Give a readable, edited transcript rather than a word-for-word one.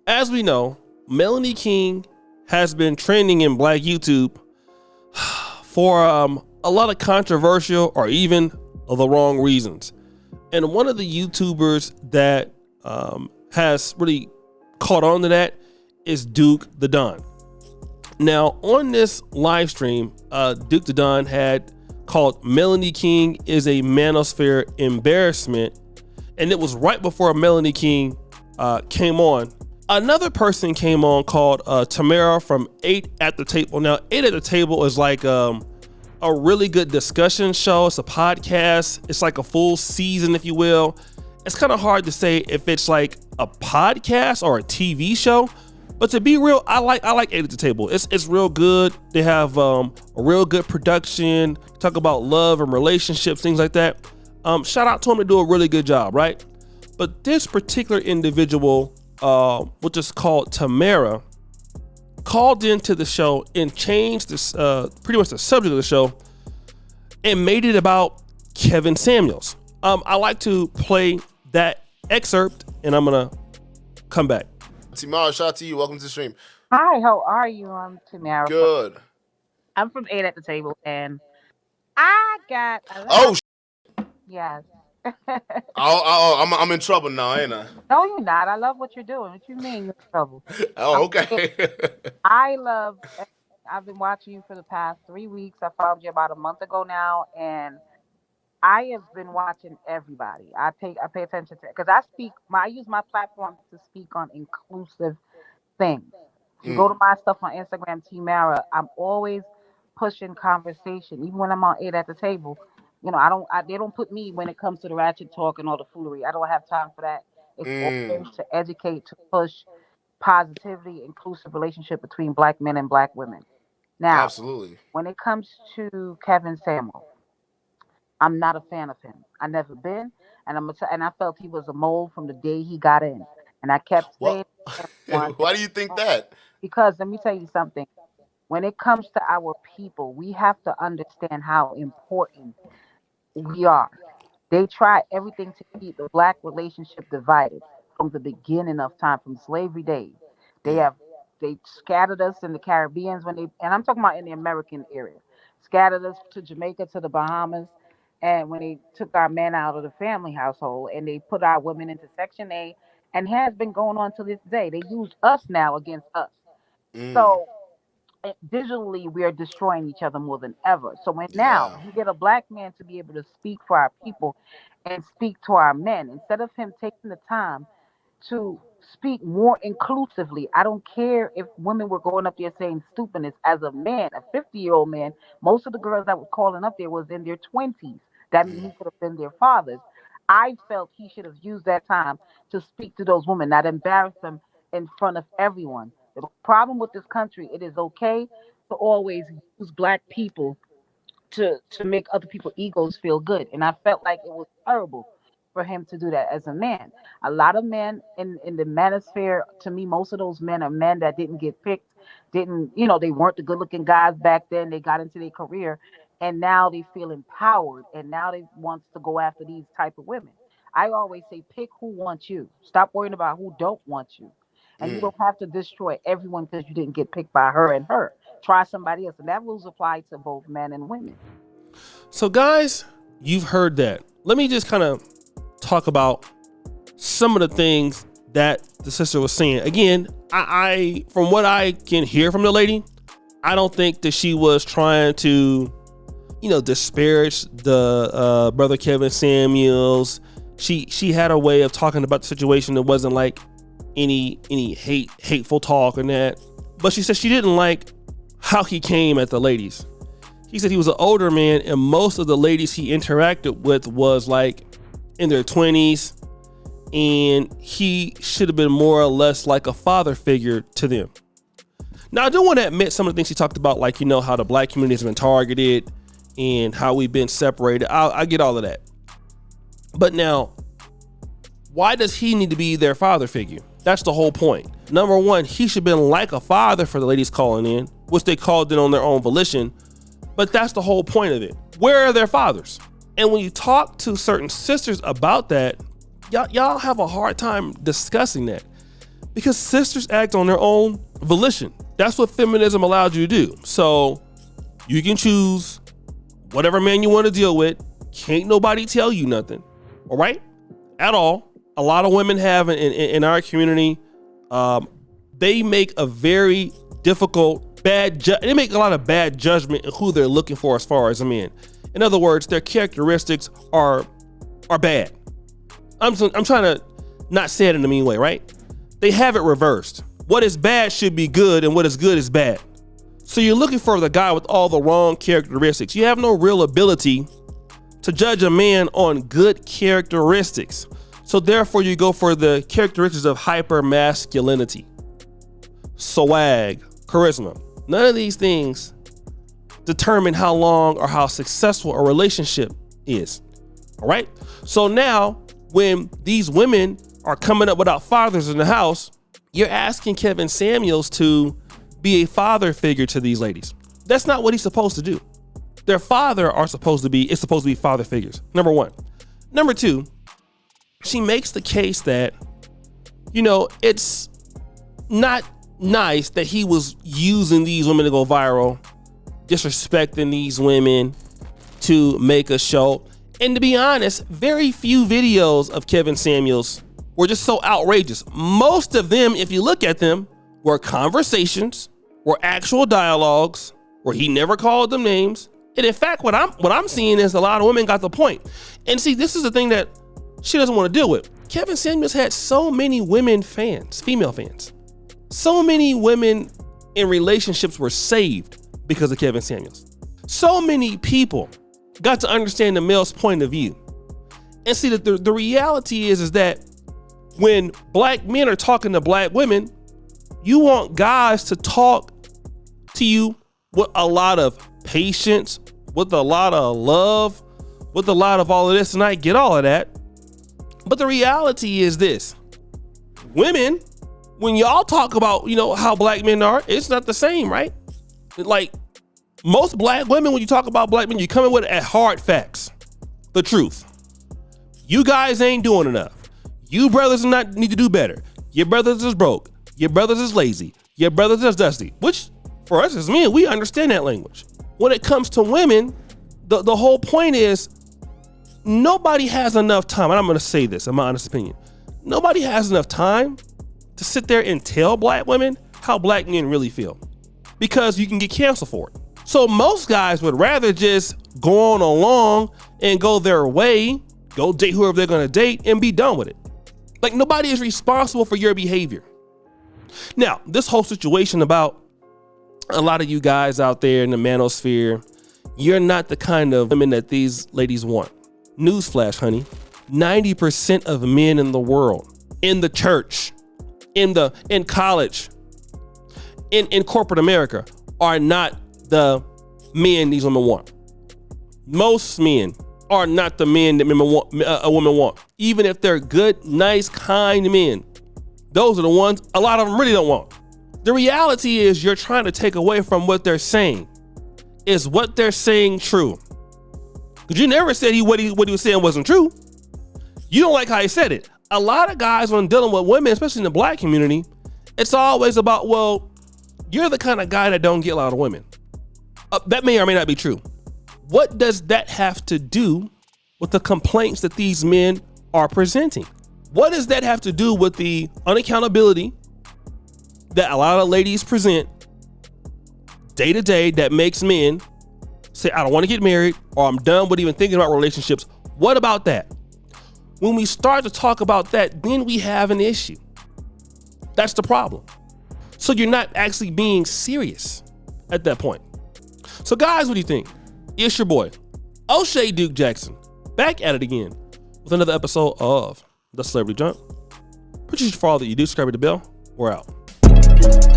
As we know, Melanie King has been trending in Black YouTube for a lot of controversial or even the wrong reasons. And one of the YouTubers that has really caught on to that is Duke the Don. Now, on this live stream, Duke the Don had called Melanie King is a manosphere embarrassment. And it was right before Melanie King came on. Another person came on called Tamara from 8 at the Table. Now, 8 at the Table is like a really good discussion show. It's a podcast. It's like a full season, if you will. It's kind of hard to say if it's like a podcast or a TV show. But to be real, I like 8 at the Table. It's real good. They have a real good production. Talk about love and relationships, things like that. Shout out to them to do a really good job, right? But this particular individual, which is called Tamara, called into the show and changed this pretty much the subject of the show and made it about Kevin Samuels. I like to play that excerpt and I'm gonna come back. Tamara, shout out to you. Welcome to the stream. Hi, how are you? I'm Tamara. Good. I'm from 8 at the Table, and I got a Oh, yes. I'm in trouble now, ain't I? No, you're not. I love what you're doing. What you mean you're in trouble? Oh, okay. I've been watching you for the past 3 weeks. I found you about a month ago now, and I have been watching everybody. I pay attention to, because I use my platform to speak on inclusive things. If you go to my stuff on Instagram, Tamara, I'm always pushing conversation. Even when I'm on 8 at the Table, you know, they don't put me when it comes to the ratchet talk and all the foolery. I don't have time for that. It's always to educate, to push positivity, inclusive relationship between Black men and Black women. Now, absolutely. When it comes to Kevin Samuel, I'm not a fan of him. I never been, and I felt he was a mole from the day he got in. And I kept saying, why do you think that? Because let me tell you something. When it comes to our people, we have to understand how important we are. They try everything to keep the Black relationship divided from the beginning of time, from slavery days. They scattered us in the Caribbean and I'm talking about in the American area, scattered us to Jamaica, to the Bahamas. And when they took our men out of the family household and they put our women into Section A, and has been going on to this day, they use us now against us. So digitally, we are destroying each other more than ever. So when now you get a Black man to be able to speak for our people and speak to our men, instead of him taking the time to speak more inclusively. I don't care if women were going up there saying stupidness. As a man, a 50-year-old man, most of the girls that were calling up there was in their 20s. That means he could have been their fathers. I felt he should have used that time to speak to those women, not embarrass them in front of everyone. The problem with this country, it is okay to always use Black people to make other people's egos feel good. And I felt like it was terrible for him to do that as a man. A lot of men in the manosphere, to me, most of those men are men that didn't get picked, they weren't the good looking guys back then. They got into their career and now they feel empowered and now they want to go after these type of women. I always say, pick who wants you. Stop worrying about who don't want you. And you don't have to destroy everyone because you didn't get picked by her and her. Try somebody else. And that rules apply to both men and women. So guys, you've heard that. Let me just kind of talk about some of the things that the sister was saying. Again, I from what I can hear from the lady, I don't think that she was trying to, disparage the brother Kevin Samuels. She had a way of talking about the situation that wasn't like any hateful talk and that. But she said she didn't like how he came at the ladies. He said he was an older man and most of the ladies he interacted with was like in their 20s, and he should have been more or less like a father figure to them. Now, I do want to admit some of the things he talked about, like, how the Black community has been targeted and how we've been separated. I get all of that. But now, why does he need to be their father figure? That's the whole point. Number one, he should have been like a father for the ladies calling in, which they called in on their own volition. But that's the whole point of it. Where are their fathers? And when you talk to certain sisters about that, y'all have a hard time discussing that. Because sisters act on their own volition. That's what feminism allowed you to do. So you can choose whatever man you want to deal with. Can't nobody tell you nothing. All right? At all. A lot of women have in our community, they make a very difficult, they make a lot of bad judgment in who they're looking for as far as a man. In other words, their characteristics are bad. I'm trying to not say it in a mean way, right? They have it reversed. What is bad should be good, and what is good is bad. So you're looking for the guy with all the wrong characteristics. You have no real ability to judge a man on good characteristics. So therefore you go for the characteristics of hyper masculinity, swag, charisma. None of these things determine how long or how successful a relationship is. All right. So now when these women are coming up without fathers in the house, you're asking Kevin Samuels to be a father figure to these ladies. That's not what he's supposed to do. Their father is supposed to be father figures. Number one. Number two, she makes the case that, it's not nice that he was using these women to go viral, disrespecting these women to make a show. And to be honest, very few videos of Kevin Samuels were just so outrageous. Most of them, if you look at them, were conversations, were actual dialogues where he never called them names. And in fact, what I'm seeing is a lot of women got the point. And see, this is the thing that she doesn't want to deal with. Kevin Samuels had so many women fans, female fans. So many women in relationships were saved because of Kevin Samuels. So many people got to understand the male's point of view. And see, that the reality is that when black men are talking to black women, you want guys to talk to you with a lot of patience, with a lot of love, with a lot of all of this, and I get all of that. But the reality is this: women, when y'all talk about, how black men are, it's not the same, right? Like most black women, when you talk about black men, you come in with hard facts, the truth. You guys ain't doing enough. You brothers need to do better. Your brothers is broke. Your brothers is lazy. Your brothers is dusty. Which for us as men, we understand that language. When it comes to women, the whole point is nobody has enough time. And I'm going to say this in my honest opinion. Nobody has enough time to sit there and tell black women how black men really feel, because you can get canceled for it. So most guys would rather just go on along and go their way, go date whoever they're going to date and be done with it. Like nobody is responsible for your behavior. Now, this whole situation about a lot of you guys out there in the manosphere, you're not the kind of women that these ladies want. Newsflash, honey. 90% of men in the world, in the church, in college, in corporate America, are not the men these women want. Most men are not the men that a woman want. Even if they're good, nice, kind men, those are the ones a lot of them really don't want. The reality is you're trying to take away from what they're saying. Is what they're saying true? Because you never said what he was saying wasn't true. You don't like how he said it. A lot of guys, when dealing with women, especially in the black community, it's always about, well, you're the kind of guy that don't get a lot of women. That may or may not be true. What does that have to do with the complaints that these men are presenting? What does that have to do with the unaccountability that a lot of ladies present day to day that makes men say, I don't want to get married, or I'm done with even thinking about relationships? What about that? When we start to talk about that, then we have an issue. That's the problem. So you're not actually being serious at that point. So guys, what do you think? It's your boy, O'Shea Duke Jackson, back at it again with another episode of The Celebrity Jump. Appreciate you for all that you do. Subscribe to the bell. We're out.